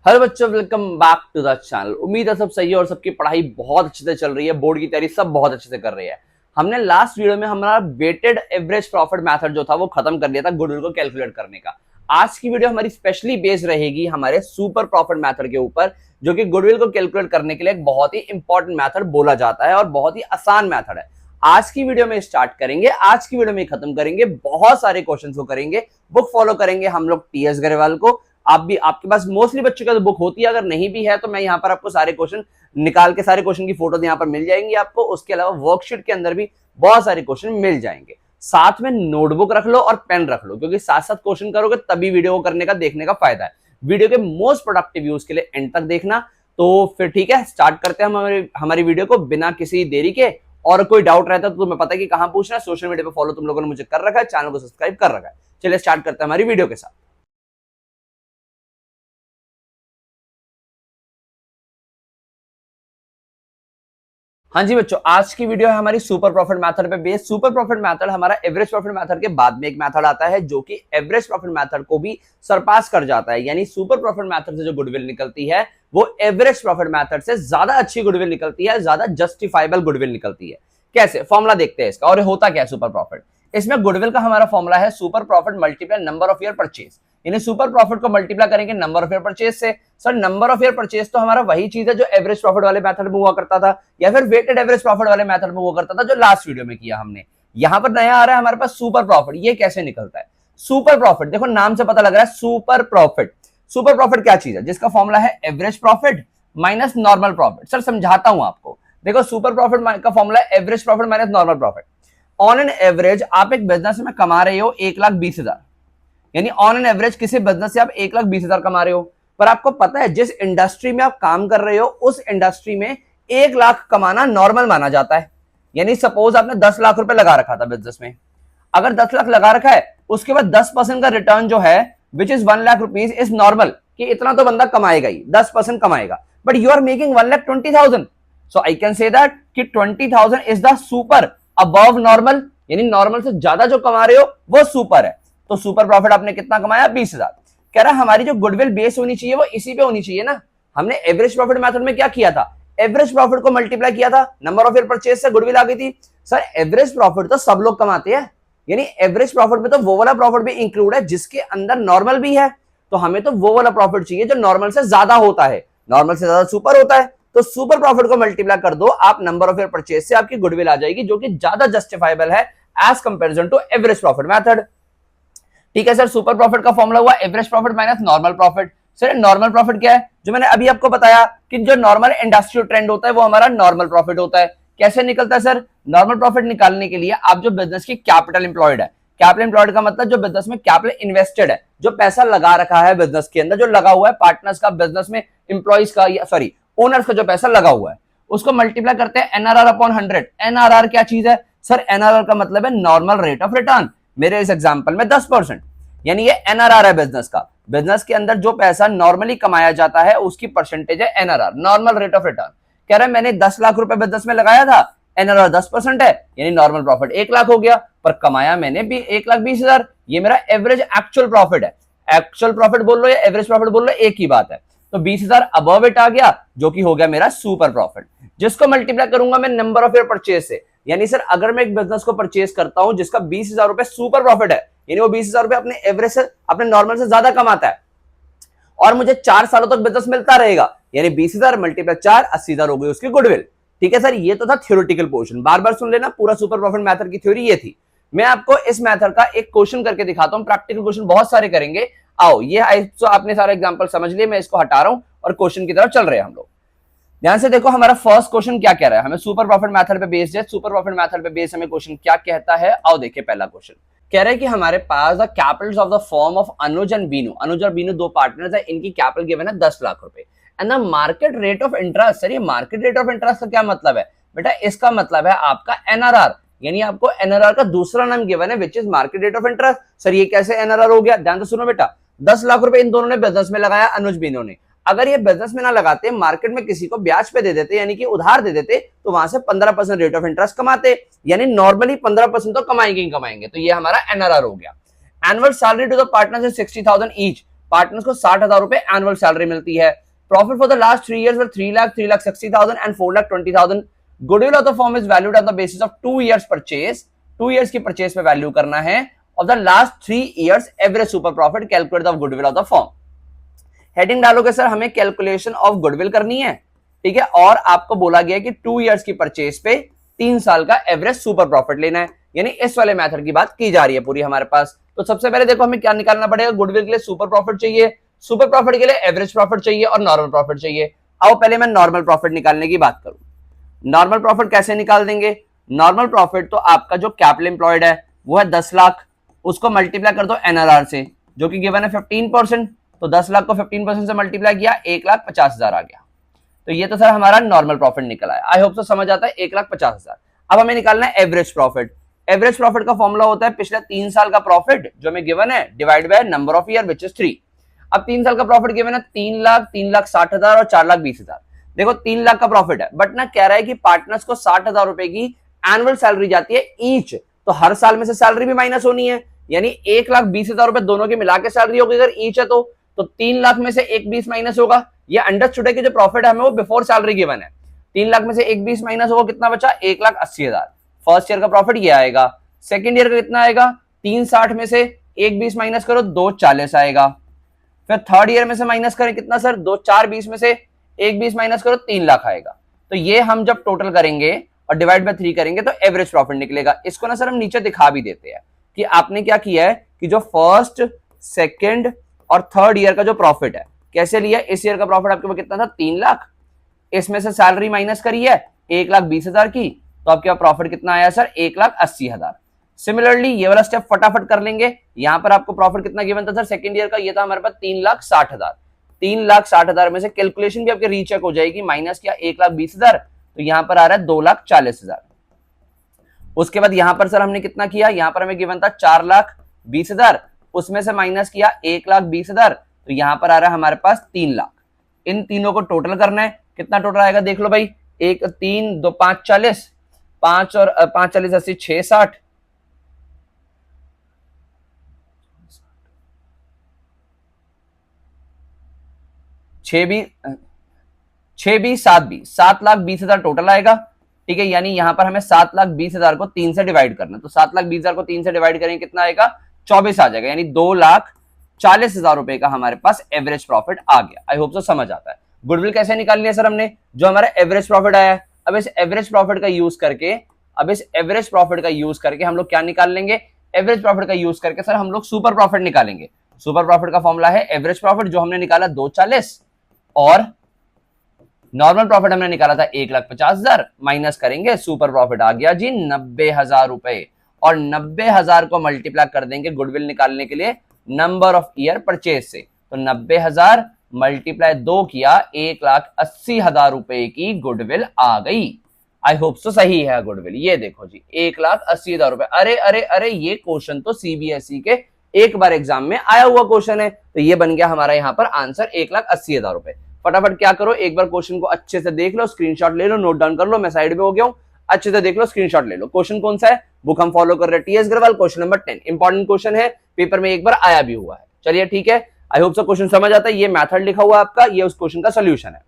Hello बच्चों, welcome back to the channel. उम्मीद है सब सही है और सबकी पढ़ाई बहुत अच्छे से चल रही है। बोर्ड की तैयारी सब बहुत अच्छे से कर रही है। हमने लास्ट वीडियो में हमारा वेटेड एवरेज प्रॉफिट मेथड जो था वो खत्म कर लिया था गुडविल को कैलकुलेट करने का। आज की वीडियो हमारी स्पेशली बेस्ड रहेगी हमारे सुपर प्रॉफिट मेथड के ऊपर, जो कि गुडविल को कैलकुलेट करने के लिए एक बहुत ही इंपॉर्टेंट मेथड बोला जाता है और बहुत ही आसान मेथड है। आज की वीडियो में स्टार्ट करेंगे, आज की वीडियो में खत्म करेंगे, बहुत सारे क्वेश्चन को करेंगे। बुक फॉलो करेंगे हम लोग टीएस गरेवाल को। आप भी, आपके पास मोस्टली बच्चों का तो बुक होती है, अगर नहीं भी है तो मैं यहाँ पर आपको सारे क्वेश्चन निकाल के सारे क्वेश्चन की फोटो यहाँ पर मिल जाएंगी आपको। उसके अलावा वर्कशीट के अंदर भी बहुत सारे क्वेश्चन मिल जाएंगे। साथ में नोटबुक रख लो और पेन रख लो, क्योंकि साथ साथ क्वेश्चन करोगे तभी वीडियो को करने का देखने का फायदा है। वीडियो के मोस्ट प्रोडक्टिव यूज के लिए एंड तक देखना। तो फिर ठीक है, स्टार्ट करते हैं हमारी वीडियो को बिना किसी देरी के। और कोई डाउट रहता है तो तुम्हें पता है कि कहां पूछना है। सोशल मीडिया पे फॉलो तुम लोगों ने मुझे कर रखा है, चैनल को सब्सक्राइब कर रखा है। चलिए स्टार्ट करते हैं हमारी वीडियो के साथ। हाँ जी बच्चों, आज की वीडियो है हमारी सुपर प्रॉफिट मेथड पे बेस्ड। सुपर प्रॉफिट मेथड हमारा एवरेज प्रॉफिट मेथड के बाद में एक मेथड आता है जो कि एवरेज प्रॉफिट मेथड को भी सरपास कर जाता है। यानी सुपर प्रॉफिट मेथड से जो गुडविल निकलती है वो एवरेज प्रॉफिट मेथड से ज्यादा अच्छी गुडविल निकलती है, ज्यादा जस्टिफाइबल गुडविल निकलती है। कैसे, फॉर्मूला देखते हैं इसका। और होता क्या है सुपर प्रॉफिट? इसमें गुडविल का हमारा फॉर्मूला है super profit multiply number of year purchase. यानी सुपर प्रॉफिट को मल्टीप्लाई करेंगे नंबर ऑफ ईयर परचेज से। Sir number of year purchase तो हमारा वही चीज है जो एवरेज प्रॉफिट वाले मेथड में हुआ करता था, या फिर वेटेड एवरेज प्रॉफिट वाले मेथड में हुआ करता था जो लास्ट वीडियो में किया हमने। यहां पर नया आ रहा है हमारे पास सुपर प्रॉफिट। ये कैसे निकलता है सुपर प्रॉफिट? देखो नाम से पता लग रहा है सुपर प्रॉफिट। सुपर प्रॉफिट क्या चीज है? जिसका फॉर्मूला है average profit minus normal profit. Sir समझाता हूं आपको। देखो सुपर प्रॉफिट का फॉर्मूला है average profit minus normal profit. On an average आप एक बिजनेस में कमा रहे हो 1,20,000, यानी ऑन एन एवरेज किसी बिजनेस से आप 1,20,000 कमा रहे हो। पर आपको पता है जिस इंडस्ट्री में आप काम कर रहे हो उस इंडस्ट्री में 1,00,000 कमाना नॉर्मल माना जाता है। यानी सपोज आपने 10 लाख रुपए लगा रखा था बिजनेस में। अगर 10 लाख लगा रखा है, उसके बाद 10% का रिटर्न जो है which is 1,00,000 rupees is normal, कि इतना तो बंदा कमाएगा ही, 10% कमाएगा। But you are making 1,20,000, so I can say that कि 20,000 is the super above normal. यानी नॉर्मल से ज्यादा जो कमा रहे हो वो सुपर है। तो सुपर प्रॉफिट आपने कितना कमाया? 20,000। कह रहा है हमारी जो गुडविल बेस होनी चाहिए वो इसी पे होनी चाहिए ना। हमने एवरेज प्रॉफिट मेथड में क्या किया था? एवरेज प्रॉफिट को मल्टीप्लाई किया था, नंबर ऑफ ईयर परचेज से गुडविल आ गई थी। सर एवरेज प्रॉफिट तो सब लोग कमाते हैं, यानी एवरेज प्रॉफिट में तो वो वाला प्रॉफिट भी इंक्लूड है जिसके अंदर नॉर्मल भी है। तो हमें तो वो वाला प्रॉफिट चाहिए जो नॉर्मल से ज्यादा होता है, नॉर्मल से ज्यादा सुपर होता है। तो सुपर प्रॉफिट को मल्टीप्लाई कर दो आप नंबर ऑफ ईयर परचेज से, आपकी गुडविल आ जाएगी जो कि ज्यादा जस्टिफाइबल है as comparison to average profit method. ठीक है सर, सुपर प्रॉफिट का फॉर्मूला हुआ average profit minus normal profit. Sir normal profit क्या है? जो मैंने अभी आपको बताया कि जो नॉर्मल इंडस्ट्रियल ट्रेंड होता है वो हमारा नॉर्मल प्रॉफिट होता है। कैसे निकलता है सर? नॉर्मल प्रॉफिट निकालने के लिए आप जो बिजनेस की कैपिटल एम्प्लॉयड है, कैपिटल एम्प्लॉयड का मतलब जो बिजनेस में कैपिटल इन्वेस्टेड है, जो पैसा लगा रखा है बिजनेस के अंदर, जो लगा हुआ है पार्टनर्स का, बिजनेस में एम्प्लॉइज का, सॉरी ओनर्स का जो पैसा लगा हुआ है, उसको मल्टीप्लाई करते हैं एनआरआर अपॉन 100। एनआरआर क्या चीज है? सर एनआरआर का मतलब है नॉर्मल रेट ऑफ रिटर्न। मेरे इस एग्जांपल में 10%, यानी ये एनआरआर है बिजनेस का। बिजनेस के अंदर जो पैसा नॉर्मली कमाया जाता है उसकी परसेंटेज है NRR, normal rate of return. कह रहे हैं मैंने 10 लाख रुपए बिजनेस में लगाया था, एनआरआर 10% है, यानी नॉर्मल प्रॉफिट 1,00,000 हो गया, पर कमाया मैंने भी 1,20,000। ये मेरा एवरेज एक्चुअल प्रॉफिट है। एक्चुअल प्रॉफिट बोल लो या एवरेज प्रॉफिट बोल लो, एक ही बात है। तो 20,000 अबव इट आ गया, जो कि हो गया मेरा सुपर प्रॉफिट, जिसको मल्टीप्लाई करूंगा मैं नंबर ऑफ ईयर परचेज से। यानी सर अगर मैं एक बिजनेस को परचेज करता हूं जिसका 20,000 रुपए सुपर प्रॉफिट है, यानी वो 20,000 रुपए अपने एवरेज से, अपने नॉर्मल से ज्यादा कमाता है, और मुझे 4 सालों तक बिजनेस मिलता रहेगा, यानी 20,000 मल्टीप्लाई 4, 80,000 हो गई उसकी गुडविल। ठीक है सर, ये तो था थ्योरेटिकल पोर्शन। बार बार सुन लेना, पूरा सुपर प्रॉफिट मेथड की थ्योरी ये थी। मैं आपको इस मेथड का एक क्वेश्चन करके दिखाता हूं। प्रैक्टिकल क्वेश्चन बहुत सारे करेंगे। आओ, ये आपने सारे एग्जांपल समझ लिए, मैं इसको हटा रहा हूं और क्वेश्चन की तरफ चल रहे हैं हम लोग। ध्यान से देखो हमारा फर्स्ट क्वेश्चन क्या कह रहा है। हमें सुपर प्रॉफिट मेथड पे बेस्ड है। सुपर प्रॉफिट मेथड पे बेस्ड हमें क्वेश्चन क्या कहता है, आओ देखिए। पहला क्वेश्चन कह रहा है कि हमारे पास the capitals of the firm of Anuj and Binu. Anuj और बीनू दो पार्टनर्स है, इनकी कैपिटल गिवन है 10 लाख रुपए। And the market rate of interest. Sir ये मार्केट रेट ऑफ इंटरेस्ट का क्या मतलब है बेटा? इसका मतलब है आपका एनआरआर, यानी आपको एनआरआर का दूसरा नाम गिवन है which is market rate of interest. Sir ये कैसे एनआरआर हो गया? ध्यान से सुनो बेटा। 10 लाख रुपए इन दोनों ने बिजनेस में लगाया, अनुज बीनू ने। अगर ये बिजनेस में ना लगाते, मार्केट में किसी को ब्याज पे दे देते, यानी कि उधार दे देते, तो वहां से 15% रेट ऑफ इंटरेस्ट कमाते, यानी नॉर्मली 15% तो कमाएंगे ही कमाएंगे। तो ये हमारा एनआरआर हो गया। Annual salary to the partners is 60,000 each. Partners को 60,000 रुपए एनुअल सैलरी मिलती है। Profit for the last 3 years were 3 lakh, 3,60,000 and 4,20,000। Goodwill of the firm is valued on the basis of 2 years purchase, 2 years की purchase पे value करना है of the last 3 years average super profit calculate of goodwill of the firm. Heading डालोगे sir हमें calculation of goodwill करनी है, ठीक है, और आपको बोला गया कि 2 years की परचेज पे 3 साल का एवरेज सुपर प्रॉफिट लेना है, यानी इस वाले मेथड की बात की जा रही है पूरी हमारे पास। तो सबसे पहले देखो हमें क्या निकालना पड़ेगा, गुडविल के लिए सुपर प्रॉफिट चाहिए, सुपर प्रॉफिट के लिए एवरेज प्रॉफिट चाहिए और नॉर्मल प्रॉफिट चाहिए। आओ पहले मैं नॉर्मल प्रॉफिट निकालने की बात करूं। नॉर्मल प्रॉफिट कैसे निकाल देंगे? नॉर्मल प्रॉफिट तो आपका जो कैपिटल एम्प्लॉयड है वो है 10 लाख, उसको मल्टीप्लाई कर दो एनआरआर से जो कि गिवन है 15%, तो 10 लाख को 15% से मल्टीप्लाई किया 1,50,000 आ गया। तो ये तो सर हमारा नॉर्मल प्रॉफिट निकला है। आई होप तो समझ आता है, 1,50,000। अब हमें निकालना है एवरेज प्रॉफिट। एवरेज प्रॉफिट का फॉर्मूला होता है पिछले 3 साल का प्रॉफिट जो हमें गिवन है divide by number of year which is 3। अब 3 साल का प्रॉफिट गिवन है 3 लाख, 3,60,000 और 4,20,000। देखो 3 लाख का प्रॉफिट है, बट ना कह रहा है कि पार्टनर्स को 60,000 रुपए की एनुअल सैलरी जाती है ईच, तो हर साल में से सैलरी भी माइनस होनी है, यानी 1,20,000 रुपए दोनों की मिला के सैलरी होगी अगर ईच है तो 3 लाख में से 1,20 माइनस होगा। ये अंडरस्टूड है कि जो प्रॉफिट है हमें वो बिफोर सैलरी गिवन है। 3 लाख में से 1,20 माइनस होगा, कितना बचा? 1,80,000। फर्स्ट ईयर का प्रॉफिट ये आएगा। सेकेंड ईयर का कितना आएगा? 360 में से 1,20 माइनस करो 240 आएगा। फिर थर्ड ईयर में से माइनस करें कितना सर? 2,420 में से 1,20 माइनस करो 3 लाख आएगा। तो ये हम जब टोटल करेंगे और डिवाइड बाय 3 करेंगे तो एवरेज प्रॉफिट निकलेगा। इसको ना सर हम नीचे दिखा भी देते हैं कि आपने क्या किया है कि जो फर्स्ट, सेकेंड और थर्ड ईयर का जो प्रॉफिट है कैसे लिया। इस ईयर का प्रॉफिट आपके पास कितना था? 3 लाख, इसमें से सैलरी माइनस करी है 1,20,000 की, तो आपके पास प्रॉफिट कितना आया सर? 1,80,000। सिमिलरली ये वाला स्टेप फटाफट कर लेंगे। यहां पर आपको प्रॉफिट कितना गिवन था सर सेकंड ईयर का? ये था हमारे पास 3,60,000। 3,60,000 में से कैलकुलेशन भी आपके रीचेक हो जाएगी, माइनस किया 1,20,000, तो यहां पर आ रहा है 2,40,000। उसके बाद यहां पर सर हमने कितना किया? यहां पर हमें गिवन था 4,20,000, उसमें से माइनस किया 1,20,000, तो यहां पर आ रहा है हमारे पास 3 लाख। इन तीनों को टोटल करना है, कितना टोटल आएगा देख लो भाई। 1 3 2 5 40, 5 और 5 40 80 6 60, 6 20 7 20, 7,20,000 टोटल आएगा, ठीक है। यानी यहां पर हमें 7,20,000 को 3 से डिवाइड करना है, तो 7,20,000 को 3 से डिवाइड करेंगे कितना आएगा? 24 आ जाएगा, यानी 2,40,000 रुपए का हमारे पास एवरेज प्रॉफिट आ गया। आई होप सो समझ आता है। गुडविल कैसे निकालनी है सर हमने? जो हमारा एवरेज प्रॉफिट आया है, अब इस एवरेज प्रॉफिट का यूज करके हम लोग क्या निकाल लेंगे? एवरेज प्रॉफिट का यूज करके सर हम लोग सुपर प्रॉफिट निकालेंगे। सुपर प्रॉफिट का फॉर्मूला है एवरेज प्रॉफिट, जो हमने निकाला 240, और नॉर्मल प्रॉफिट हमने निकाला था 1,50,000, माइनस करेंगे सुपर प्रॉफिट आ गया जी 90,000 रुपए, और 90,000 को मल्टीप्लाई कर देंगे गुडविल निकालने के लिए नंबर ऑफ ईयर परचेज से, तो 90,000 मल्टीप्लाई 2 किया 1,80,000 रुपए की गुडविल आ गई। आई होप सो सही है गुडविल। ये देखो जी 1,80,000 रुपए। अरे अरे अरे, ये क्वेश्चन तो सीबीएसई के एक बार एग्जाम में आया हुआ क्वेश्चन है, तो ये बन गया हमारा यहाँ पर आंसर 1,80,000 रुपए। फटाफट क्या करो, एक बार क्वेश्चन को अच्छे से देख लो, स्क्रीनशॉट ले लो, नोट डाउन कर लो। मैं साइड पे हो गया हूँ, अच्छे से देख लो, स्क्रीनशॉट ले लो। क्वेश्चन कौन सा है? बुक हम फॉलो कर रहे हैं TS Agarwal, question number 10। Important question है, पेपर में एक बार आया भी हुआ है। चलिए ठीक है, आई होप सो क्वेश्चन समझ आता है। ये मेथड लिखा हुआ है आपका, ये उस क्वेश्चन का सोल्यूशन है।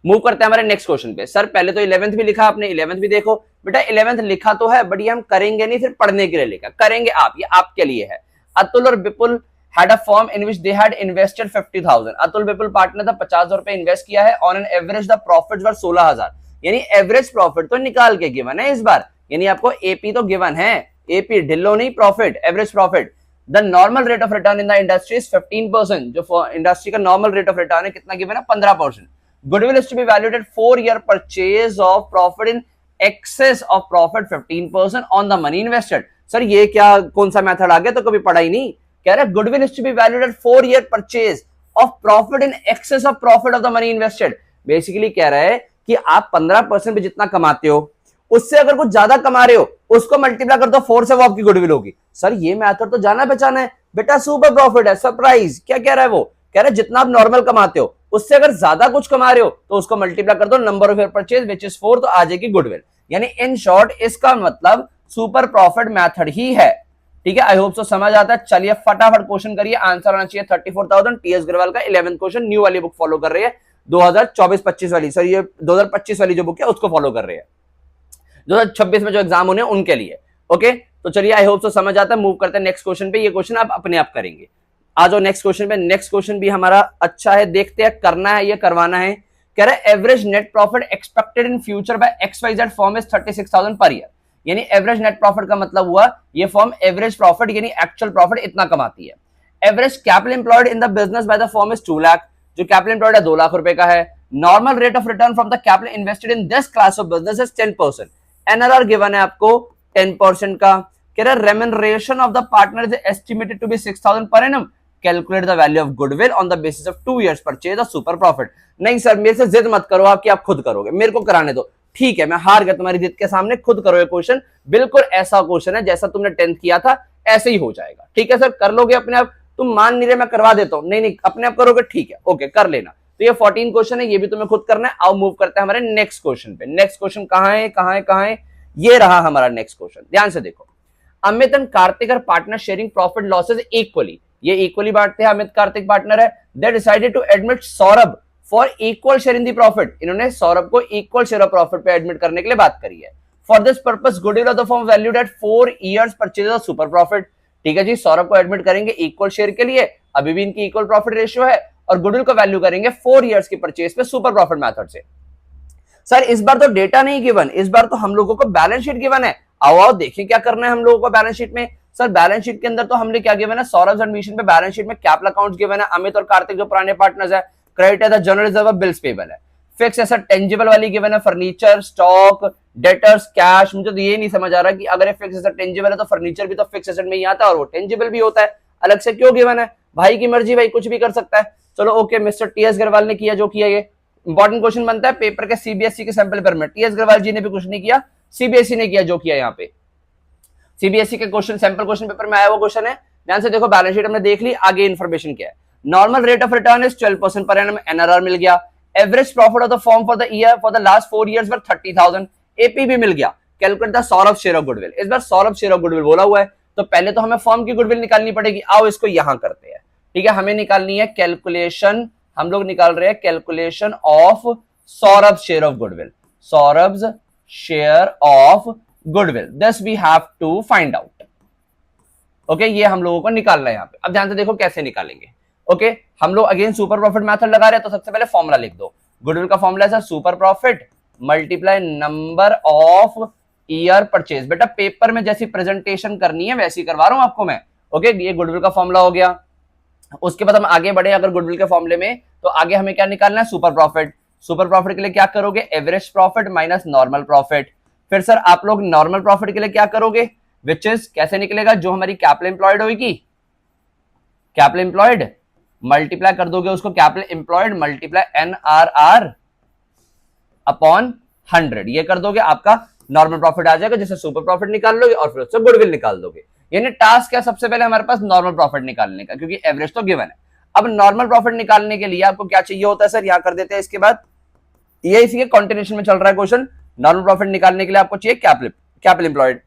मूव करते हैं हमारे नेक्स्ट क्वेश्चन पे। सर पहले तो 11th भी लिखा आपने, 11th भी देखो बेटा। 11th लिखा तो है, बट ये हम करेंगे नहीं, सिर्फ पढ़ने के लिए लिखा। करेंगे आप, ये आपके लिए है। अतुल और Vipul had a firm in which they had invested 50,000। Atul Vipul partner था, 50,000 रुपए इन्वेस्ट किया है। On an average the profits were 16,000। यानी एवरेज प्रॉफिट तो निकाल के गिवन है इस बार, यानी आपको एपी तो गिवन है, एपी ढिल्लो नहीं, profit, average profit. The normal rate of return in the industry is 15%। जो इंडस्ट्री का नॉर्मल रेट ऑफ रिटर्न है कितना गिवन है? 15%। Goodwill is to be valuated 4 year purchase of profit in excess of profit 15% on the money invested. Sir ये क्या, कौन सा method आ गया? तो कभी पढ़ा ही नहीं। कह रहा है goodwill is to be valuated 4 year purchase of profit in excess of profit of the money invested. Basically कह रहा है कि आप 15% पे जितना कमाते हो, उससे अगर कुछ ज्यादा कमा रहे हो, उसको मल्टीप्लाई कर दो 4 से, वो आपकी गुडविल होगी। सर ये मेथड तो जाना पहचाना है बेटा, सुपर प्रॉफिट है। सरप्राइज, क्या कह रहा है वो? कह रहा है जितना आप नॉर्मल कमाते हो, उससे अगर ज्यादा कुछ कमा रहे हो तो उसको मल्टीप्लाई कर दो number of year purchase which is 4, तो आ जाएगी गुडविल। यानी इन शॉर्ट इसका मतलब सुपर प्रॉफिट मेथड ही है। ठीक है, आई होप सो समझ आता है। चलिए फटाफट क्वेश्चन करिए, आंसर आना चाहिए 34,000। टीएस अग्रवाल का 11th क्वेश्चन, न्यू वाली बुक फॉलो कर रही है, 2024-25 वाली, सर ये 2025 वाली जो बुक है उसको फॉलो कर रहे हैं, 2026 में जो एग्जाम होने उनके लिए। ओके, तो चलिए आई होप सो समझ आता है। मूव करते हैं नेक्स्ट क्वेश्चन पे, ये क्वेश्चन आप अपने आप करेंगे। आ जाओ नेक्स्ट क्वेश्चन पे। नेक्स्ट क्वेश्चन भी हमारा अच्छा है, देखते हैं, करना है ये, करवाना है। कह रहा है average net profit expected in future by XYZ firm is 36,000 per year. यानी एवरेज नेट प्रॉफिट का मतलब हुआ ये फर्म एवरेज प्रॉफिट यानी एक्चुअल प्रॉफिट इतना कमाती है। Average capital employed in the business by the firm is 2 lakh, जो कैपिटल एम्प्लॉयड है 2 लाख रुपए का है। Normal rate of return from the capital invested in this class of business is 10%। NRR given है आपको 10% का। कह रहा है remuneration of the partner is estimated to be 6,000 per annum. Calculate the value of goodwill on the basis of 2 years purchase of super profit. नहीं sir मेरे से जिद मत करो आप कि आप खुद करोगे, मेरे को कराने दो। ठीक है, मैं हार गया तुम्हारी जिद के सामने, खुद करो ये क्वेश्चन। बिल्कुल ऐसा क्वेश्चन है जैसा तुमने 10th किया था, ऐसे ही हो जाएगा। ठीक है सर, कर लोगे अपने आप? तुम मान नहीं रहे, मैं करवा देता हूं। नहीं नहीं, अपने आप करोगे, ठीक है, ओके कर लेना। तो ये 14 क्वेश्चन है, ये भी तुम्हें खुद करना है। आओ मूव करते हैं हमारे नेक्स्ट क्वेश्चन पे। नेक्स्ट क्वेश्चन कहां है, कहां है, कहां है? ये रहा हमारा नेक्स्ट क्वेश्चन, ध्यान से देखो। Amit and Kartik are partner sharing profit losses equally. ये इक्वली बांटते हैं, अमित कार्तिक पार्टनर है। They decided to admit Saurabh for equal share in the profit. इन्होंने सौरभ को इक्वल शेयर ऑफ प्रॉफिट पे एडमिट करने के लिए बात करी है। For this purpose goodwill of the firm valued at 4 years purchase of super profit. ठीक है जी, सौरभ को एडमिट करेंगे इक्वल शेयर के लिए, अभी भी इनकी इक्वल प्रॉफिट रेशियो है, और गुडविल को वैल्यू करेंगे 4 years की परचेज पे सुपर प्रॉफिट मेथड से। सर इस बार तो डेटा नहीं गिवन, इस बार तो हम लोगों को बैलेंस शीट गिवन है। आओ आओ देखिए क्या करना है हम लोगों को बैलेंस शीट में। सर बैलेंस शीट के अंदर तो हमने क्या गिवन है, सौरभ एडमिशन पे बैलेंस शीट में कैपिटल अकाउंट्स गिवन है, अमित और कार्तिक जो पुराने पार्टनर्स है। क्रेडिट है the general reserve of bills payable है। फिक्स एसेट टेंजिबल वाली गिवन है, फर्नीचर, स्टॉक, डेटर्स, कैश। मुझे तो ये नहीं समझ आ रहा कि अगर ये फिक्स एसेट टेंजिबल है तो फर्नीचर भी तो फिक्स एसेट में ही आता है और वो टेंजिबल भी होता है, अलग से क्यों गिवन है? भाई की मर्जी, भाई कुछ भी कर सकता है। चलो ओके, मिस्टर टीएस अग्रवाल ने किया जो किया। ये इंपॉर्टेंट क्वेश्चन बनता है पेपर के सीबीएसई के सैंपल पेपर में। टीएस अग्रवाल जी ने भी कुछ नहीं किया, सीबीएसई ने किया जो किया। यहाँ पे सीबीएसई के क्वेश्चन सैंपल क्वेश्चन पेपर में आया वो क्वेश्चन है। ध्यान से देखो, बैलेंस शीट हमने देख ली, आगे इन्फॉर्मेशन क्या है। Normal rate of return is 12% per annum, NRR मिल गया। Average profit of the firm for the year for the last 4 years were 30,000, AP भी मिल गया। Calculate the Saurabh share of goodwill. इस बार सौरभ शेयर ऑफ गुडविल बोला हुआ है, तो पहले तो हमें फर्म की गुडविल निकालनी पड़ेगी। आओ इसको यहां करते हैं। ठीक है, हमें निकालनी है कैलकुलेशन, हम लोग निकाल रहे हैं calculation of Saurabh share of goodwill. Saurabh share of goodwill, this we have to find out. Okay, ये हम लोगों को निकालना है यहाँ पे। अब ध्यान से देखो कैसे निकालेंगे। ओके, हम लोग अगेन सुपर प्रॉफिट मेथड लगा रहे हैं, तो सबसे पहले फॉर्मूला लिख दो। गुडविल का फॉर्मूला है super profit multiply number of year purchase. बेटा पेपर में जैसी प्रेजेंटेशन करनी है वैसी करवा रहा हूं आपको मैं। ओके, ये गुडविल का फॉर्मूला हो गया। उसके बाद हम आगे बढ़े अगर गुडविल के फॉर्मूले में, तो आगे हमें क्या निकालना है, सुपर प्रॉफिट। सुपर प्रॉफिट के लिए क्या करोगे, average profit minus normal profit. फिर सर आप लोग नॉर्मल प्रॉफिट के लिए क्या करोगे, विच इज कैसे निकलेगा, जो हमारी कैपिटल एम्प्लॉयड होगी, कैपिटल एम्प्लॉयड मल्टीप्लाई कर दोगे उसको, capital employed multiply NRR upon 100, ये कर दोगे, आपका नॉर्मल प्रॉफिट आ जाएगा, जिससे सुपर प्रॉफिट निकाल लोगे और फिर उससे गुडविल निकाल दोगे। यानी टास्क है सबसे पहले हमारे पास नॉर्मल प्रॉफिट निकालने का, क्योंकि एवरेज तो गिवन है। अब नॉर्मल प्रॉफिट निकालने के लिए आपको क्या चाहिए होता है सर, यहां कर देते हैं। इसके बाद ये इसी के कॉन्टिन्यूएशन में चल रहा है क्वेश्चन। नॉर्मल प्रॉफिट निकालने के लिए आपको चाहिए कैपिटल एम्प्लॉयड।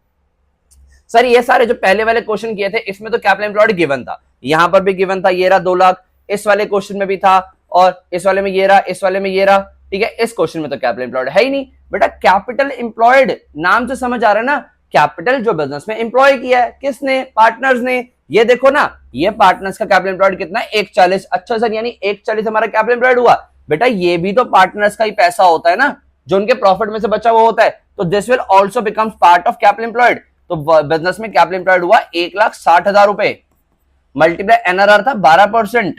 सर ये सारे जो पहले वाले क्वेश्चन किए थे इसमें तो कैपिटल एम्प्लॉयड गिवन था, यहां पर भी गिवन था, ये रहा 2 लाख, इस वाले क्वेश्चन में भी था, और इस वाले में ये रहा, इस वाले में ये रहा। ठीक है, इस क्वेश्चन में तो कैपिटल एम्प्लॉयड है ही नहीं। बेटा कैपिटल एम्प्लॉयड नाम से समझ आ रहा है ना, कैपिटल जो बिजनेस में एम्प्लॉय किया है, किसने, पार्टनर्स ने। ये देखो ना, ये पार्टनर्स का कैपिटल एम्प्लॉयड कितना है, 140। अच्छा सर यानी 140 हमारा कैपिटल एम्प्लॉयड हुआ। बेटा ये भी तो पार्टनर्स का ही पैसा होता है ना, जो उनके प्रॉफिट में से बचा हुआ होता है, तो this will also becomes part of capital employed. तो बिजनेस में कैपिटल एम्प्लॉयड हुआ 1,60,000 रुपए, मल्टीप्लाई एनआरआर था 12%।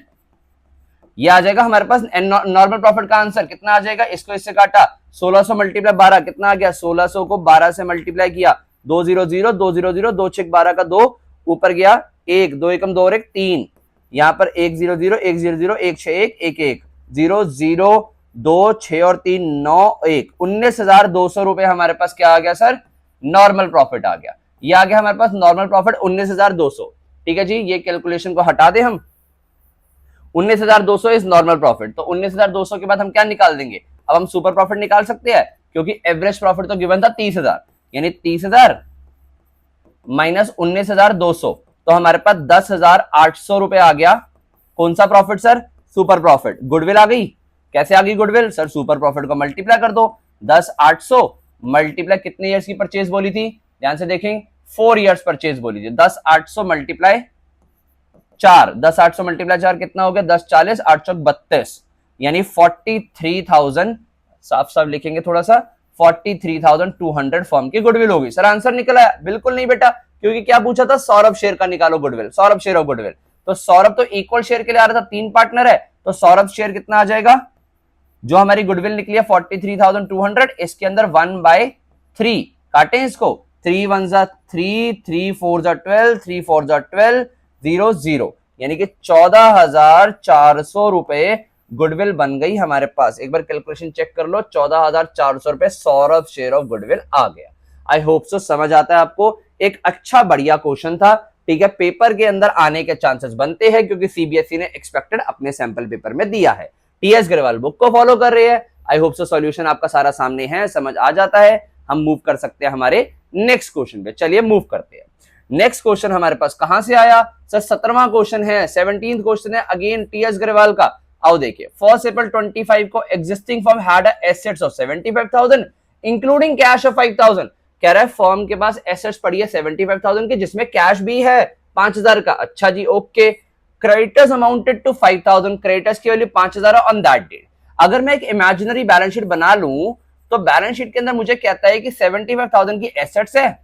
ये आ जाएगा हमारे पास नॉर्मल प्रॉफिट का आंसर कितना आ जाएगा, इसको इससे काटा, 1600 मल्टीप्लाई 12 कितना आ गया, 1600 को 12 से मल्टीप्लाई किया, 200 200 2 6 12 का 2 ऊपर गया 1, 2 एकम 2 और 1 3, यहां पर 100 100 161 11 0 0 2 6 और 3 9 1, 19,200 रुपए हमारे पास क्या आ गया सर, नॉर्मल प्रॉफिट आ गया। ये आ गया हमारे पास नॉर्मल प्रॉफिट 19,200। ठीक है जी, ये कैलकुलेशन को हटा दे हम, 19,200 इज नॉर्मल प्रॉफिट। तो 19,200 के बाद हम क्या निकाल देंगे, अब हम सुपर प्रॉफिट निकाल सकते हैं, क्योंकि एवरेज प्रॉफिट तो गिवन था 30,000, यानी 30,000 माइनस 19,200, तो हमारे पास 10,800 रुपए आ गया। कौन सा profit sir? Super profit. Goodwill आ गई। कैसे आ गई गुडविल? सर सुपर प्रॉफिट को मल्टीप्लाई कर दो, 10,800 मल्टीप्लाई कितने ईयर्स की परचेज बोली थी, ध्यान से देखें, 4 ईयर्स परचेज बोली थी। 10,800 मल्टीप्लाई 4, 10,800 मल्टीप्लाई 4 कितना हो गया? 10,40, 832, यानी 43,000, साफ साफ लिखेंगे थोड़ा सा, 43,200 फर्म की गुडविल होगी। सर आंसर निकला है? बिल्कुल नहीं बेटा, क्योंकि क्या पूछा था? सौरभ शेयर का निकालो goodwill, Saurabh share of goodwill. तो सौरभ तो इक्वल शेयर के लिए आ रहा था, 3 पार्टनर है, तो सौरभ शेयर कितना आ जाएगा? जो हमारी गुडविल निकली है 43,200, इसके अंदर 1/3 काटें इसको, 3 1 3, 3 4 12, 3 4 12, 0 0, यानी कि 14,400 रुपए गुडविल बन गई हमारे पास। एक बार कैलकुलेशन चेक कर लो, 14,400 रुपए सौरभ शेयर ऑफ गुडविल आ गया। आई होप सो समझ आता है आपको। एक अच्छा बढ़िया क्वेश्चन था, ठीक है, पेपर के अंदर आने के चांसेस बनते हैं क्योंकि सीबीएसई ने एक्सपेक्टेड अपने सैंपल पेपर में दिया है। टीएस ग्रेवाल बुक को फॉलो कर रहे हैं। आई होप सो सॉल्यूशन आपका सारा सामने है, समझ आ जाता है। हम मूव कर सकते हैं हमारे नेक्स्ट क्वेश्चन पे। चलिए मूव करते हैं। नेक्स्ट क्वेश्चन हमारे पास कहां से आया सर? 17वां क्वेश्चन है, 17th क्वेश्चन है अगेन टीएस ग्रेवाल का। आओ देखिए, 1 April 25 को existing firm had assets of 75,000 including cash of 5,000। कह रहा है फर्म के पास एसेट्स पड़ी है 75,000 की, जिसमें कैश भी है 5,000 का। अच्छा जी, okay. Creditors amounted to 5,000, creditors की वैल्यू 5,000 ऑन दैट डेट। अगर मैं एक इमेजिनरी बैलेंस शीट बना लूं तो बैलेंस शीट के अंदर मुझे कहता है कि 75,000 की एसेट्स है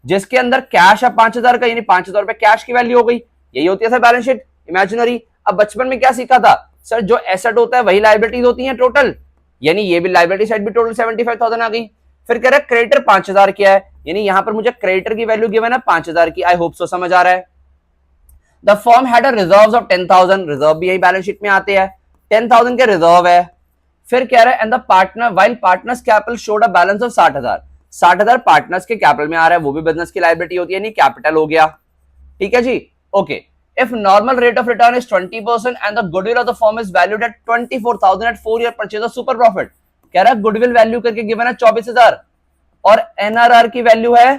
जिसके अंदर कैश है 5,000 का, यानी 5,000 रुपए कैश की वैल्यू हो गई। यही होती है सर बैलेंस शीट इमेजिनरी। अब बचपन में क्या सीखा था सर? जो एसेट होता है वही लायबिलिटीज होती हैं टोटल, यानी ये भी लायबिलिटी साइड भी टोटल 75,000 आ गई। फिर कह रहा है क्रेडिटर 5,000 क्या है, यानी यहां पर मुझे क्रेडिटर की वैल्यू गिवन है 5,000 की। आई होप सो समझ आ रहा है। The firm had a reserves of 10,000, reserve भी यही बैलेंस शीट में आते हैं, 10,000 के रिजर्व है। फिर कह रहा है and the partner while partners capital showed a balance of 60,000, 60,000 partners के कैपिटल में आ रहा है, वो भी बिजनेस की लायबिलिटी होती है, यानी कैपिटल हो गया। ठीक है जी, okay. If normal rate of return is 20% and the goodwill of the firm is valued at 24,000 at 4-year purchase of super profit, कह रहा है गुडविल वैल्यू करके गिवन है 24,000 और एनआरआर की वैल्यू है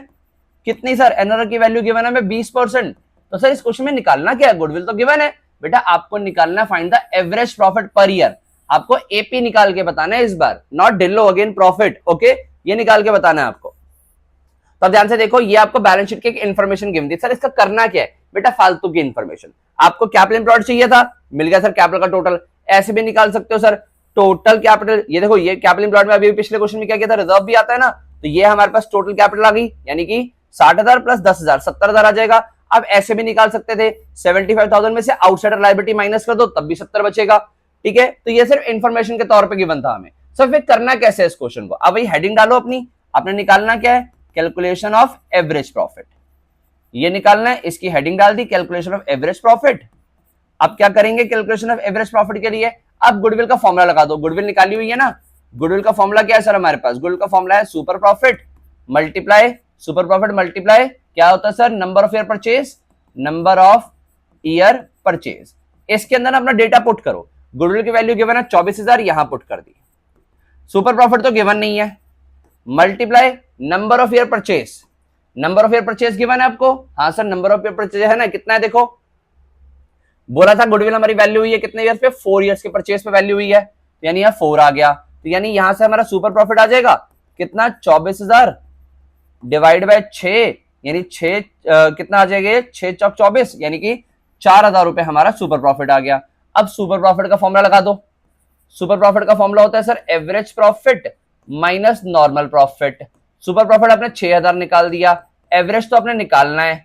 कितनी सर? एनआरआर की वैल्यू गिवन है 20%। तो सर इस क्वेश्चन में निकालना क्या है? गुडविल तो गिवन है बेटा, आपको निकालना find the average profit per year. आपको एपी निकाल के बताना है इस बार, नॉट डिलो अगेन प्रॉफिट, ओके, ये निकाल के बताना है आपको। तो ध्यान से देखो, ये आपको बैलेंस शीट की एक इन्फॉर्मेशन गिवन थी। सर इसका करना क्या है बेटा? फालतू की इन्फॉर्मेशन। आपको कैपिटल एम्प्लॉयड चाहिए था, मिल गया सर कैपिटल का टोटल। ऐसे भी निकाल सकते हो सर टोटल कैपिटल। ये देखो, ये कैपिटल एम्प्लॉयड में अभी पिछले क्वेश्चन में क्या किया था? रिजर्व भी आता है ना, तो ये हमारे पास टोटल कैपिटल आ गई, यानी कि 60,000 प्लस 10,000 70,000 आ जाएगा। अब ऐसे भी निकाल सकते थे, 75,000 में से आउटसाइडर लायबिलिटी माइनस कर दो तब भी 70 बचेगा। ठीक है, तो ये सिर्फ इन्फॉर्मेशन के तौर पर गिवन था हमें। सर फिर करना कैसे है इस क्वेश्चन को? अब वही हेडिंग डालो अपनी, आपने निकालना क्या है? कैलकुलेशन ऑफ एवरेज प्रॉफिट, ये निकालना है। इसकी हेडिंग डाल दी, कैलकुलेशन ऑफ एवरेज प्रॉफिट। अब क्या करेंगे कैलकुलेशन ऑफ एवरेज प्रॉफिट के लिए? अब गुडविल का फॉर्मूला लगा दो। गुडविल निकाली हुई है ना, गुडविल का फॉर्मूला क्या है सर हमारे पास? गुडविल का फॉर्मूला है super profit multiply, super profit multiply क्या होता है sir? Number of year purchase, number of year purchase. इसके अंदर अपना डेटा पुट करो। गुडविल की वैल्यू गिवन है 24,000, यहां पुट कर दी। सुपर प्रॉफिट तो गिवन नहीं है, multiply number of year purchase, number of year purchase given है आपको। हाँ sir number of year purchase है ना, कितना है देखो, बोला था गुडविल हमारी वैल्यू हुई है कितने ईयर्स पे? 4 ईयर्स के परचेज पे वैल्यू हुई है, तो यानी यहाँ 4 आ गया। तो यानी यहां से हमारा सुपर प्रॉफिट आ जाएगा कितना? 24,000 डिवाइड बाय 6, यानी 6 कितना आ जाएगा? 6 चौक 24, यानी कि 4,000 रुपए हमारा सुपर प्रॉफिट आ गया। अब सुपर प्रॉफिट का फॉर्मूला लगा दो। सुपर प्रॉफिट का फॉर्मूला होता है sir average profit minus normal profit. Super profit आपने 6,000 निकाल दिया, एवरेज तो आपने निकालना है,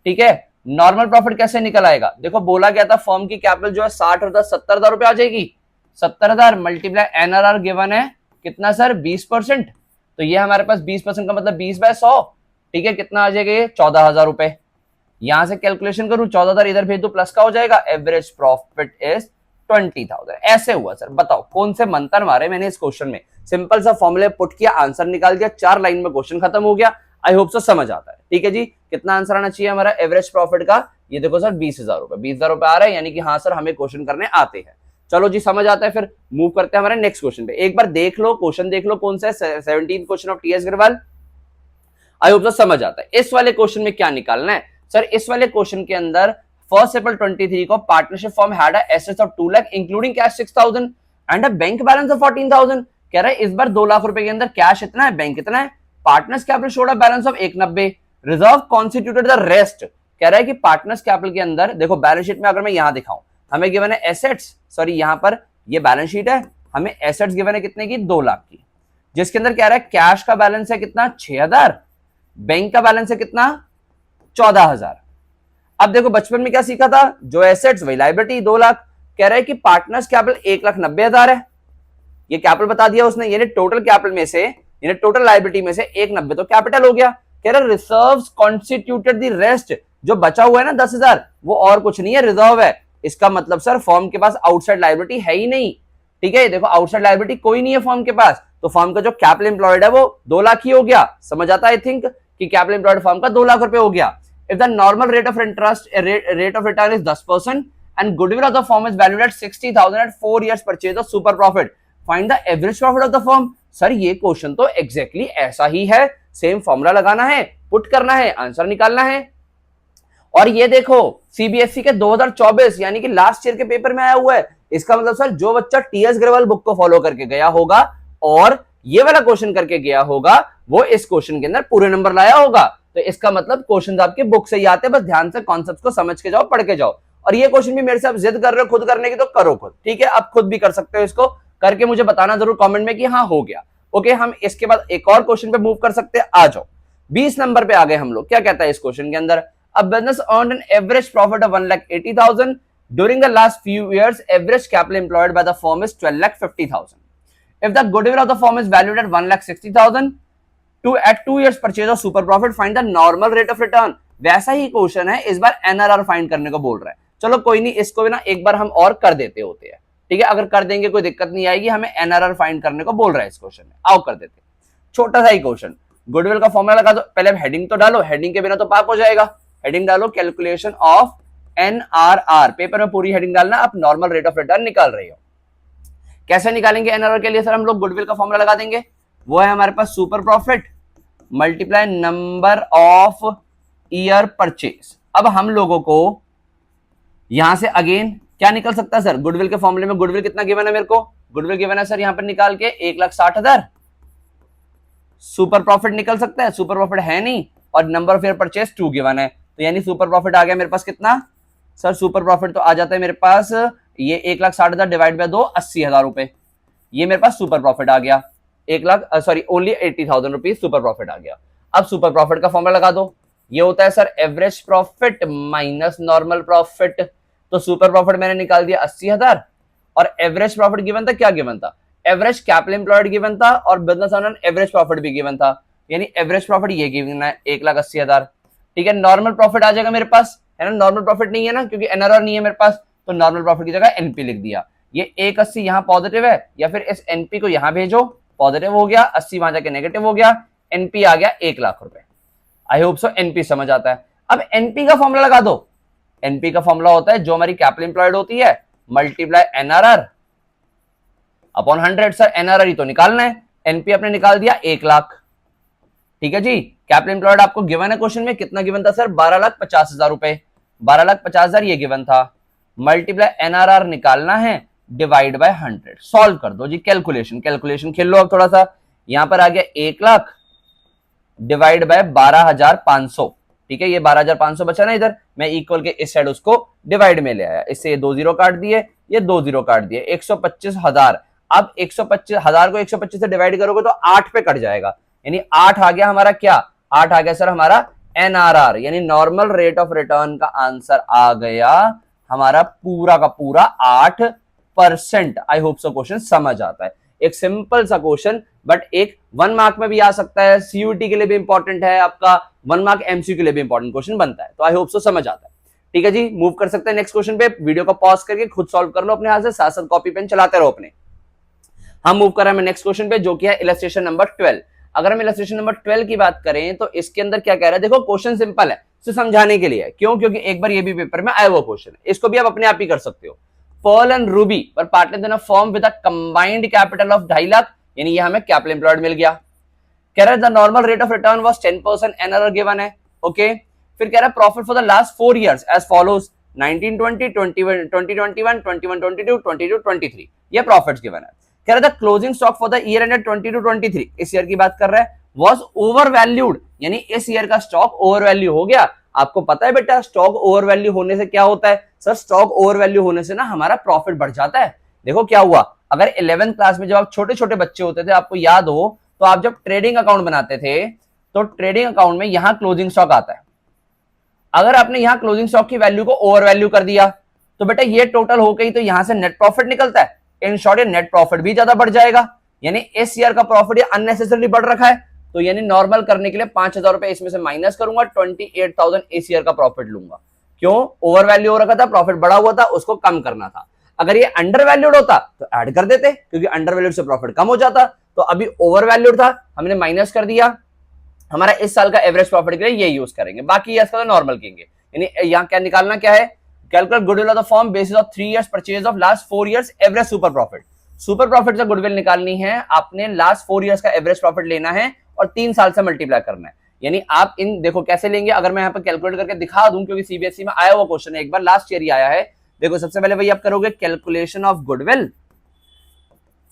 ठीक है। नॉर्मल प्रॉफिट कैसे निकल आएगा? देखो बोला गया था फर्म की कैपिटल जो है 60 और 10 70,000 रुपए आ जाएगी। 70,000 मल्टीप्लाई एनआरआर गिवन है कितना सर? 20%। तो ये हमारे पास 20% का मतलब 20/100, ठीक है, कितना आ जाएगा? 14,000 रुपए। यहां से कैलकुलेशन करूं, 14,000 इधर भेज दो, प्लस का हो जाएगा। Average profit is 20,000। ऐसे हुआ सर। बताओ कौन से मंत्र मारे मैंने इस क्वेश्चन में? सिंपल सा फॉर्मूले पुट किया, आंसर निकाल दिया, 4 लाइन में क्वेश्चन खत्म हो गया। आई होप सो समझ आता है, ठीक है जी। कितना आंसर आना चाहिए हमारा एवरेज प्रॉफिट का? ये देखो सर 20,000 रुपए, 20,000 रुपए आ रहा है, यानी कि हाँ सर हमें क्वेश्चन करने आते हैं। चलो जी समझ आता है। फिर मूव करते हैं हमारे नेक्स्ट क्वेश्चन पे। एक बार देख लो क्वेश्चन, देख लो कौन सा है, 17th question of TS Agarwal. I hope तो समझ आता है। इस वाले क्वेश्चन में क्या निकालना है सर, इस वाले क्वेश्चन के अंदर 1 April 23 को partnership form had assets of 2 lakh including cash 6,000 and a bank balance of 14,000। कह रहा है इस बार 2 लाख रुपए के अंदर कैश इतना है, बैंक इतना है, partners capital showed a balance of 190, reserve constituted the rest. कह रहा है कि पार्टनर्स कैपिटल के अंदर देखो बैलेंस शीट में अगर मैं यहां दिखाऊं, हमें गिवन है एसेट्स, सॉरी यहां पर ये बैलेंस शीट है, हमें एसेट्स गिवन है कितने की 2 लाख की, जिसके अंदर कह रहा है कैश का बैलेंस है कितना 6,000, बैंक का बैलेंस है कितना 14,000। अब देखो बचपन में क्या सीखा था, जो एसेट्स वही लायबिलिटी 2 लाख। कह रहा है कि पार्टनर्स कैपिटल 1,90,000 है, ये कैपिटल बता दिया उसने, यानी टोटल कैपिटल में से, यानी टोटल लायबिलिटी में से 190 तो कैपिटल हो गया। कह रहा है रिजर्व्स कॉन्स्टिट्यूटेड द रेस्ट, जो बचा हुआ है ना 10,000 वो और कुछ नहीं है, रिजर्व है। इसका मतलब सर फॉर्म के पास आउटसाइड लायबिलिटी है ही नहीं, ठीक है। देखो आउटसाइड लायबिलिटी कोई नहीं है फॉर्म के पास, तो फॉर्म का जो कैपिटल एम्प्लॉयड है वो 2 लाख ही हो गया। समझ आता है आई थिंक कि कैपिटल एम्प्लॉयड फॉर्म का 2 लाख रुपए हो गया। If the normal rate of interest rate of return is 10% and goodwill of the firm is valued at 60,000 at 4 years purchase of super profit, find the average profit of the firm. Sir ये question तो exactly ऐसा ही है, same formula लगाना है, put करना है, answer निकालना है। और ये देखो सीबीएसई के 2024 यानी कि लास्ट ईयर के पेपर में आया हुआ है। इसका मतलब सर जो बच्चा टीएस ग्रेवाल बुक को फॉलो करके गया होगा और ये वाला क्वेश्चन करके गया होगा, वो इस क्वेश्चन के अंदर पूरे नंबर लाया होगा। तो इसका मतलब क्वेश्चन आपके बुक से ही आते हैं, बस ध्यान से कॉन्सेप्ट को समझ के जाओ, पढ़ के जाओ। और ये क्वेश्चन भी मेरे से आप जिद कर रहे हो खुद करने की तो करो खुद, ठीक है। आप खुद भी कर सकते हो, इसको करके मुझे बताना जरूर कमेंट में कि हाँ हो गया। ओके, हम इसके बाद एक और क्वेश्चन पे मूव कर सकते हैं, आ जाओ 20 नंबर पे आ गए हम लोग। क्या कहता है इस क्वेश्चन के अंदर, a business earned an average profit of 1,80,000 during the last few years. Average capital employed by the firm is 12,50,000. If the goodwill of the firm is valued at 1,60,000 at 2 years purchase of super profit, find the normal rate of return. वैसा ही question है, इस बार NRR find करने को बोल रहा है। चलो कोई नहीं, इसको भी ना एक बार हम और कर देते होते हैं, ठीक है। अगर कर देंगे कोई दिक्कत नहीं आएगी, हमें एनआरआर फाइंड करने को बोल रहा है इस क्वेश्चन में, आओ कर देते। छोटा सा ही क्वेश्चन, गुडविल का फॉर्मूला लगा दो, पहले हेडिंग तो डालो, हेडिंग के बिना तो पाप हो जाएगा। हेडिंग डालो कैलकुलेशन ऑफ एनआरआर, पेपर में पूरी हेडिंग डालना, आप नॉर्मल रेट ऑफ रिटर्न निकाल रही हो। कैसे निकालेंगे एनआरआर के लिए सर, हम लोग गुडविल का फॉर्मूला लगा देंगे, वो है हमारे पास super profit multiply number of year purchase. अब हम लोगों को यहां से अगेन क्या निकल सकता है सर, गुडविल के फॉर्मूले में गुडविल कितना गिवन है मेरे को, गुडविल गिवन है सर यहां पर निकाल के 1,60,000। सुपर प्रॉफिट निकल सकता है, सुपर प्रॉफिट है नहीं, और number of year purchase 2 given है, तो यानी सुपर प्रॉफिट आ गया मेरे पास कितना सर, सुपर प्रॉफिट तो आ जाता है मेरे पास ये 1,60,000 डिवाइड बाय 2 80,000 रुपए, ये मेरे पास सुपर प्रॉफिट आ गया। 1 lakh sorry only 80,000 rupees super profit आ गया। अब सुपर प्रॉफिट का फॉर्मूला लगा दो, ये होता है sir average profit minus normal profit. तो सुपर प्रॉफिट मैंने निकाल दिया 80,000 और एवरेज प्रॉफिट गिवन था, क्या गिवन था, एवरेज कैपिटल एम्प्लॉयड गिवन था और बिजनेस ओनर एवरेज प्रॉफिट भी गिवन था, यानी एवरेज प्रॉफिट ये गिवन है 1,80,000, ठीक है। नॉर्मल प्रॉफिट आ जाएगा मेरे पास, है ना, नॉर्मल प्रॉफिट नहीं है ना क्योंकि एनआरआर नहीं है मेरे पास, तो नॉर्मल प्रॉफिट की जगह एनपी लिख दिया। ये 180 यहाँ पॉजिटिव है, या फिर इस एनपी को यहाँ भेजो, पॉजिटिव हो गया, 80 वहां जाके नेगेटिव हो गया, एनपी आ गया 1 लाख रुपए। आई होप सो एनपी समझ आता है। अब एनपी का फॉर्मूला लगा दो, एनपी का फॉर्मूला होता है जो हमारी कैपिटल एम्प्लॉयड होती है multiply NRR upon 100। Sir NRR ही तो निकालना है, एनपी आपने निकाल दिया 1 लाख, ठीक है जी। कैपिटल एम्प्लॉयड आपको गिवन है क्वेश्चन में, कितना गिवन था सर 12,50,000 रुपए, 12,50,000 ये गिवन था, मल्टीप्लाई एनआरआर निकालना है डिवाइड बाय 100, सॉल्व कर दो जी। कैलकुलेशन खेल लो अब थोड़ा सा, यहां पर आ गया 1 लाख डिवाइड बाय 12,500, ठीक है। ये 12,500 बचा ना इधर, मैं इक्वल के इस साइड उसको डिवाइड में ले आया, इससे ये 2 जीरो काट दिए, ये 2 जीरो काट दिए, 125,000। अब 125,000 को 125 से डिवाइड करोगे तो 8 पे कट जाएगा, यानी 8 आ गया हमारा, क्या 8 आ गया सर हमारा एनआरआर, यानी नॉर्मल रेट ऑफ रिटर्न का आंसर आ गया हमारा पूरा का पूरा 8%। आई होप सो क्वेश्चन समझ आता है, एक सिंपल सा क्वेश्चन, बट एक 1 मार्क में भी आ सकता है, सीयूटी के लिए भी इंपॉर्टेंट है, आपका 1 मार्क एमसीक्यू के लिए भी इंपॉर्टेंट क्वेश्चन बनता है, तो आई होप सो समझ आता है। ठीक है जी, मूव कर सकते हैं नेक्स्ट क्वेश्चन पे, वीडियो को पॉज करके खुद सॉल्व कर लो अपने हाथ से, साथ साथ कॉपी पेन चलाते रहो अपने। हम मूव कर रहे हैं नेक्स्ट क्वेश्चन पे जो कि है इलस्ट्रेशन नंबर 12। अगर हम इलस्ट्रेशन नंबर 12 की बात करें तो इसके अंदर क्या कह रहा है, देखो क्वेश्चन सिंपल है, सिर्फ समझाने के लिए, क्यों, क्योंकि एक बार ये भी पेपर में आया हुआ क्वेश्चन है, इसको भी आप अपने आप ही कर सकते हो। पर्ल एंड रूबी पर partner in a firm with a combined capital of 2.5 lakh, यानी ये हमें कैपिटल एम्प्लॉयड मिल गया। कह रहा है the normal rate of return was 10%, NRR given है। ओके, फिर कह रहा है profit for the last 4 years as follows 1920, 2021, 21-22, 22-23, ये प्रॉफिट्स गिवन है। कह रहा था closing stock for the year ended 22-23, इस ईयर की बात कर रहा है, वाज ओवर वैल्यूड, यानी इस ईयर का स्टॉक ओवर वैल्यू हो गया। आपको पता है बेटा स्टॉक ओवर वैल्यू होने से क्या होता है? सर स्टॉक ओवर वैल्यू होने से ना हमारा प्रॉफिट बढ़ जाता है। देखो क्या हुआ, अगर 11th क्लास में जब आप छोटे छोटे बच्चे होते थे, आपको याद हो, तो आप जब ट्रेडिंग अकाउंट बनाते थे तो ट्रेडिंग अकाउंट में यहां क्लोजिंग स्टॉक आता है। अगर आपने यहां क्लोजिंग स्टॉक की वैल्यू को ओवर वैल्यू कर दिया तो बेटा ये टोटल हो गई, तो यहां से नेट प्रॉफिट निकलता है। इन शॉर्ट ये नेट प्रॉफिट भी ज्यादा बढ़ जाएगा, यानी इस ईयर का प्रॉफिट ये अननेसेसरली बढ़ रखा है, तो यानी नॉर्मल करने के लिए 5,000 रुपए इसमें से माइनस करूंगा, 28,000 इस ईयर का प्रॉफिट लूंगा। क्यों? ओवर वैल्यू हो रखा था, प्रॉफिट बढ़ा हुआ था, उसको कम करना था। अगर ये अंडर वैल्यूड होता तो ऐड कर देते, क्योंकि अंडर वैल्यूड से प्रॉफिट कम हो जाता। तो अभी ओवर वैल्यूड था, हमने माइनस कर दिया। हमारा इस साल का एवरेज प्रॉफिट के लिए ये यूज करेंगे, बाकी ईयर्स का तो नॉर्मल करेंगे। यानी यहाँ क्या निकालना क्या है? Calculate goodwill of the firm basis of 3 years purchase of last 4 years average super profit. Super profit से गुडविल निकालनी है, आपने लास्ट 4 इयर्स का एवरेज प्रॉफिट लेना है और 3 साल से मल्टीप्लाई करना है। यानी आप इन देखो कैसे लेंगे, अगर मैं यहाँ पर कैलकुलेट करके दिखा दूं, क्योंकि सीबीएसई में आया हुआ क्वेश्चन है, एक बार लास्ट ईयर ही आया है। देखो सबसे पहले भाई आप करोगे calculation of goodwill,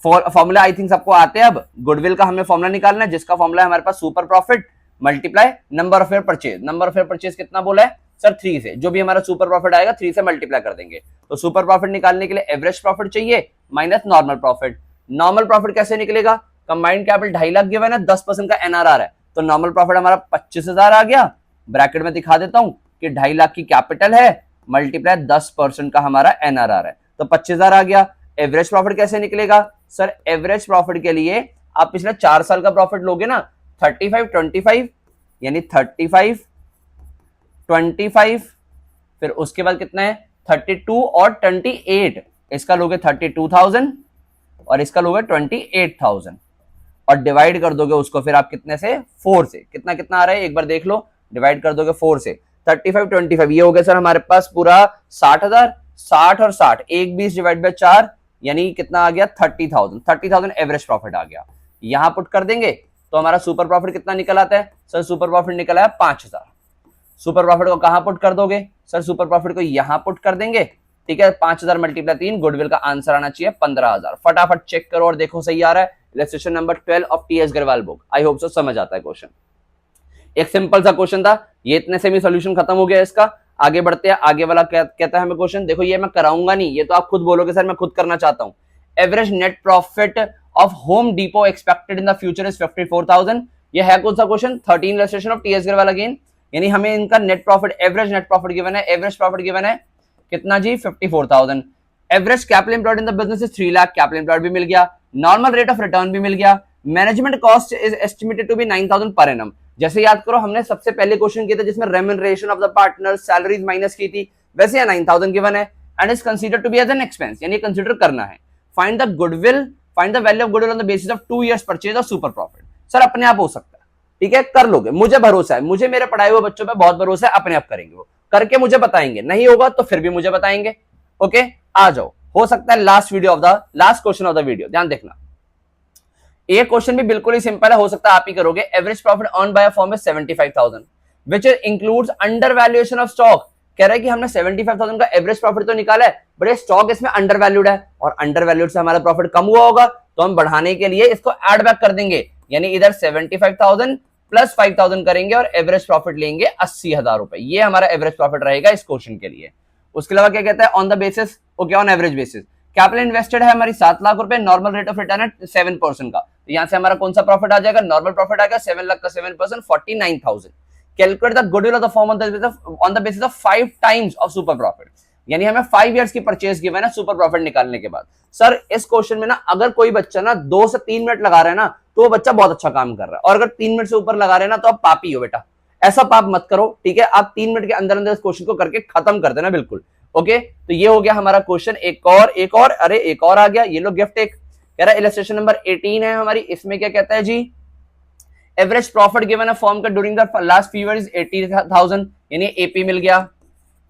formula I think सबको आते हैं। अब गुडविल का हमें फॉर्मूला निकालना है, जिसका फॉर्मूला है हमारे पास super profit multiply number of year purchase. Number of year purchase कितना बोला है सर? 3 से, जो भी हमारा सुपर प्रॉफिट आएगा 3 से मल्टीप्लाई कर देंगे। तो सुपर प्रॉफिट निकालने के लिए एवरेज प्रॉफिट चाहिए minus normal profit. Normal profit कैसे निकलेगा? कंबाइंड कैपिटल 2.5 लाख गिवन है, 10% का एनआरआर है, तो नॉर्मल प्रॉफिट हमारा 25,000 आ गया। ब्रैकेट में दिखा देता हूं कि 2.5 लाख की कैपिटल है, मल्टीप्लाई 10% का हमारा एनआरआर है, तो 25,000 आ गया। एवरेज प्रॉफिट कैसे निकलेगा सर? एवरेज प्रॉफिट के लिए आप पिछले 4 साल का प्रॉफिट लोगे ना, 35-25, यानी 35 25, फिर उसके बाद कितना है 32 और 28, इसका लोगे 32,000 और इसका लोगे 28,000 और डिवाइड कर दोगे उसको फिर आप कितने से? 4 से। कितना कितना आ रहा है एक बार देख लो, डिवाइड कर दोगे 4 से। 35-25 ये हो गया सर हमारे पास पूरा 60,000, 60 और 60, 1 20 डिवाइड बाय 4, यानी कितना आ गया 30,000 एवरेज प्रॉफिट आ गया। यहां पुट कर देंगे तो हमारा सुपर प्रॉफिट कितना निकल आता है सर? सुपर प्रॉफिट निकला है 5,000। सुपर प्रॉफिट को कहां पुट कर दोगे सर? सुपर प्रॉफिट को यहां पुट कर देंगे, ठीक है। 5,000 मल्टीप्लाई 3, गुडविल का आंसर आना चाहिए 15,000। फटाफट चेक करो और देखो सही आ रहा है। Illustration number 12 of TS Grewal book. I hope so समझ आता है क्वेश्चन। एक सिंपल सा क्वेश्चन था, ये इतने से भी सोल्यूशन खत्म हो गया इसका। आगे बढ़ते हैं, आगे वाला कहता है हमें क्वेश्चन, देखो ये मैं कराऊंगा नहीं, ये तो आप खुद बोलोगे सर मैं खुद करना चाहता हूं। Average net profit of Home Depot expected in the future is 54,000। ये है कौन सा question? 13 illustration of TS Grewal again. यानी हमें इनका net profit, average net profit given है, एवरेज प्रॉफिट गिवन है कितना जी? 54,000। Average capital employed in the business is 3 lakh, capital employed भी मिल गया, नॉर्मल रेट ऑफ रिटर्न भी मिल गया, management cost is estimated to be 9,000 per annum. जैसे याद करो हमने सबसे पहले क्वेश्चन किया था जिसमें remuneration of the partner salaries minus की थी, वैसे 9,000 गिवन है and is considered to be as an expense, यानी कंसीडर करना है। Find the goodwill, find the value of goodwill on the basis of 2 years purchase of super profit. Sir अपने आप हो सकता है, ठीक है, कर लोगे, मुझे भरोसा है, मुझे मेरे पढ़ाए हुए बच्चों पे बहुत भरोसा है, अपने आप करेंगे, वो करके मुझे बताएंगे, नहीं होगा तो फिर भी मुझे बताएंगे। ओके आ जाओ, हो सकता है last video of the last question of the video, ध्यान देखना। ये क्वेश्चन भी बिल्कुल ही सिंपल है, हो सकता है आप ही करोगे। Average profit earn by a firm is 75,000 which includes under valuation of stock. कह रहा है कि हमने 75,000 का एवरेज प्रॉफिट तो निकाला है, बट ये स्टॉक इसमें अंडर वैल्यूड है और अंडर वैल्यूड से हमारा प्रॉफिट कम हुआ होगा, तो हम बढ़ाने के लिए इसको एड बैक कर देंगे, यानी इधर 75,000 प्लस 5,000 करेंगे और एवरेज प्रॉफिट लेंगे 80,000 रुपए। ये हमारा एवरेज प्रॉफिट रहेगा इस क्वेश्चन के लिए। उसके अलावा क्या कहता है? On the basis, okay on average basis capital invested है हमारी 7 लाख रुपए, नॉर्मल रेट ऑफ रिटर्न है 7% का, तो यहां से हमारा कौन सा प्रॉफिट आ जाएगा? नॉर्मल प्रॉफिट आएगा 7 लाख का 7%, 49,000। Calculate the goodwill of the firm on the basis of 5 times of super profit, यानी हमें 5 इयर्स की परचेज गिवन है सुपर प्रॉफिट निकालने के बाद। सर इस क्वेश्चन में ना अगर कोई बच्चा ना 2 से 3 मिनट लगा रहा है ना, तो वो बच्चा बहुत अच्छा काम कर रहा है, और अगर 3 मिनट से ऊपर लगा रहे हैं ना तो आप पापी हो बेटा, ऐसा पाप मत करो, ठीक है। आप 3 मिनट के अंदर अंदर इस क्वेश्चन को करके खत्म कर देना बिल्कुल। ओके तो ये हो गया हमारा क्वेश्चन। एक और अरे एक और आ गया, ये लो गिफ्ट एक। कह रहा है इलस्ट्रेशन नंबर 18 है हमारी, इसमें क्या कहता है जी? एवरेज प्रॉफिट गिवन है फर्म का during the last five years 80,000, यानी एपी मिल गया।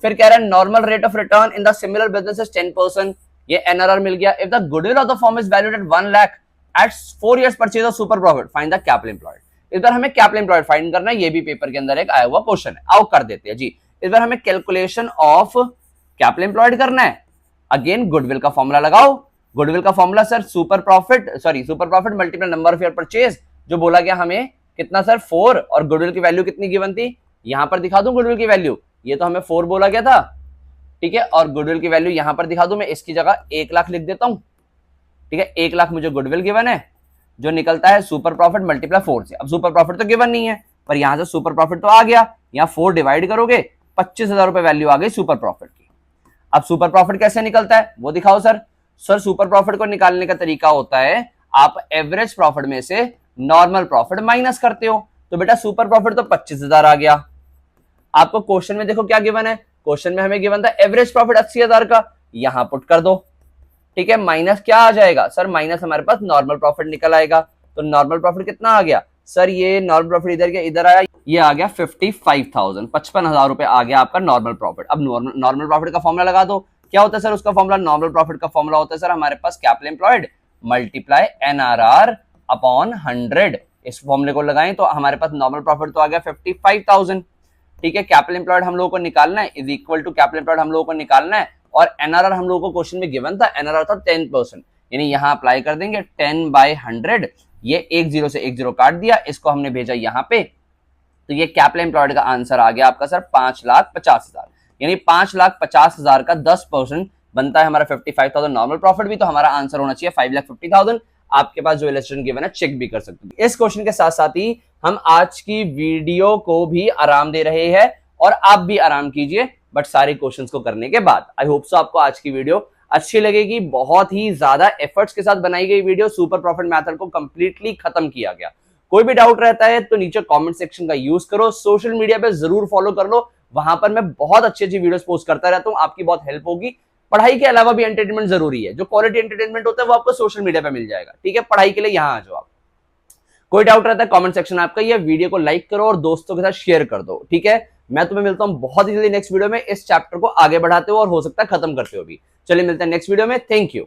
फिर कह रहा है normal rate of return in the similar business is 10%, ये एनआरआर मिल गया। If the goodwill of the firm is valued at 1 lakh at 4 years purchase of super profit, find the capital employed. इस बार हमें कैपिटल एम्प्लॉयड फाइंड करना है, ये भी पेपर के अंदर एक आया हुआ क्वेश्चन है, आओ कर देते हैं जी। इस बार हमें कैलकुलेशन ऑफ कैपिटल एम्प्लॉयड करना है। अगेन गुडविल का फॉर्मूला लगाओ। गुडविल का formula sir super profit multiply number of year purchase, जो बोला गया हमें कितना सर 4, और गुडविल की वैल्यू कितनी गिवन थी, यहां पर दिखा दूं गुडविल की वैल्यू, ये तो हमें 4 बोला गया था, ठीक है, और गुडविल की वैल्यू यहां पर दिखा दूं, मैं इसकी जगह 1 लाख लिख देता हूं, ठीक है, 1 लाख मुझे गुडविल गिवन है, जो निकलता है सुपर प्रॉफिट मल्टीप्लाई 4 से। अब सुपर प्रॉफिट तो गिवन नहीं है, पर यहां से सुपर प्रॉफिट तो आ गया, यहां 4 डिवाइड करोगे 25,000 रुपए वैल्यू आ गई सुपर प्रॉफिट की। अब सुपर प्रॉफिट कैसे निकलता है वो दिखाओ सर। सर सुपर प्रॉफिट को निकालने का तरीका होता है, आप एवरेज प्रॉफिट में से नॉर्मल प्रॉफिट माइनस करते हो, तो बेटा सुपर प्रॉफिट तो 25,000 आ गया। आपको क्वेश्चन में देखो क्या गिवन है, क्वेश्चन में हमें गिवन था एवरेज प्रॉफिट 80,000 का, यहां पुट कर दो, ठीक है, माइनस क्या आ जाएगा सर, माइनस हमारे पास नॉर्मल प्रॉफिट निकल आएगा। तो नॉर्मल प्रॉफिट कितना आ गया सर, ये नॉर्मल प्रॉफिट इधर के इधर आया, ये आ गया 55,000, 55,000 रुपए आ गया आपका नॉर्मल प्रॉफिट। अब नॉर्मल प्रॉफिट का फॉर्मूला लगा दो, क्या होता है सर उसका फॉर्मूला, नॉर्मल प्रॉफिट का फॉर्मूला होता है सर हमारे पास capital employed multiply NRR upon 100। इस फॉर्मूले को लगाएं तो हमारे पास नॉर्मल प्रॉफिट तो आ गया 55,000, ठीक है, कैपिटल एम्प्लॉयड हम लोगों को निकालना है, is equal to capital employed हम लोगों को निकालना है, और NRR हम लोगों को क्वेश्चन में गिवन था, NRR था 10%, यानी यहां अप्लाई कर देंगे 10/100, ये 1 0 से 1 0 काट दिया, इसको हमने भेजा यहां पे, तो ये कैपिटल एम्प्लॉयड का आंसर आ गया आपका सर 5,50,000, यानी 5,50,000 का 10% बनता है हमारा 55,000 नॉर्मल प्रॉफिट भी, तो हमारा आंसर होना चाहिए 5,50,000। आपके पास जो इलस्ट्रेशन गिवन है चेक भी कर सकते हैं। इस क्वेश्चन के साथ साथ ही हम आज की वीडियो को भी आराम दे रहे हैं, और आप भी आराम कीजिए बट सारे क्वेश्चंस को करने के बाद। आई होप सो आपको आज की वीडियो अच्छी लगेगी, बहुत ही ज्यादा एफर्ट्स के साथ बनाई गई वीडियो, सुपर प्रॉफिट मेथड को कंप्लीटली खत्म किया गया। कोई भी डाउट रहता है तो नीचे कमेंट सेक्शन का यूज करो, सोशल मीडिया पे जरूर फॉलो कर लो, वहां पर मैं बहुत अच्छी अच्छी वीडियोस पोस्ट करता रहता हूं, आपकी बहुत हेल्प होगी। पढ़ाई के अलावा भी एंटरटेनमेंट जरूरी है, जो क्वालिटी एंटरटेनमेंट होता है वो आपको सोशल मीडिया पे मिल जाएगा, ठीक है, पढ़ाई के लिए यहां आ जाओ आप। कोई डाउट रहता है कमेंट सेक्शन आपका, ये वीडियो को लाइक करो और दोस्तों के साथ शेयर कर दो, ठीक है। मैं तुम्हें मिलता हूं बहुत ही जल्दी नेक्स्ट वीडियो में, इस चैप्टर को आगे बढ़ाते हो और हो सकता है खत्म करते हो भी। चलिए मिलते हैं नेक्स्ट वीडियो में, थैंक यू।